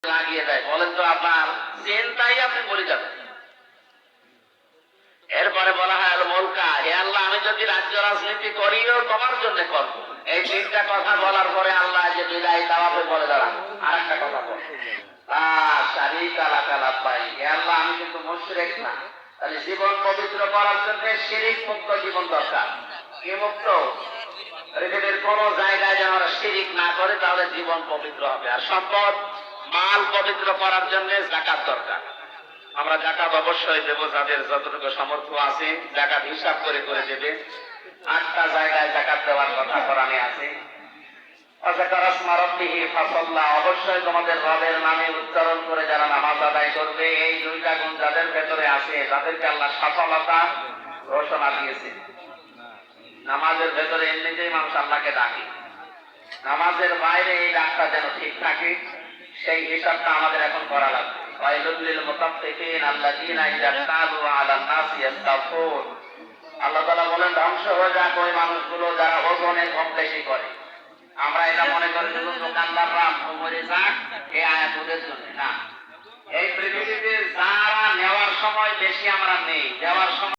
লাগিয়ে দেয়। বলেন তো আপনার চিন্তাই আপনি বলে যাবেন। এরপরে বলা হয় আল মুলকা, হে আল্লাহ আমি যদি রাজ্য রাজনীতি করিও তোমার জন্য করব। এই তিনটা কথা বলার পরে আল্লাহ যে বিদায় তাওয়াফে বলে দাঁড়ান আর একটা কথা বল, শারীকা লাকা লাব্বাইক, হে আল্লাহ আমি কিন্তু মুশরিক না, তাহলে জীবন পবিত্র করার জন্য শিরিক মুক্ত জীবন দরকার। কি মুক্ত? পৃথিবীর কোন জায়গায় যেন আমরা শিরিক না করে, তাহলে জীবন পবিত্র হবে। আর সম্পদ মাল পবিত্র করার জন্য যাকাত দরকার। আমরা যাকাত অবশ্যই দেব, যাদের যতটুকু সামর্থ্য আছে যাকাত হিসাব করে করে দেবে। 8টা জায়গায় যাকাত দেওয়ার কথা কোরআনে আছে। অবশ্যই তোমাদের রবের নামে উচ্চারণ করে যারা নামাজ আদায় করবে, এই 2টা গুণ যাদের ভেতরে আছে তাদেরকে আল্লাহ সফলতা ঘোষণা দিয়েছে। নামাজের ভেতরে এমনিতেই মানুষ আল্লাহকে ডাকে, নামাজের বাইরে এই ডাকটা যেন ঠিক থাকে, সেই হিসাবটা আমাদের এখন করা লাগবে। আল্লাহ তাআলা বলেন ধ্বংস হয়ে যাক ওই মানুষগুলো যারা ওজনে কম বেশি করে। আমরা এটা মনে করি শুধু দোকানদাররা মরে যাক এই আয়াত ওদের জন্য না। এই পৃথিবীতে যারা নেওয়ার সময় বেশি আমরা নেই, দেওয়ার সময়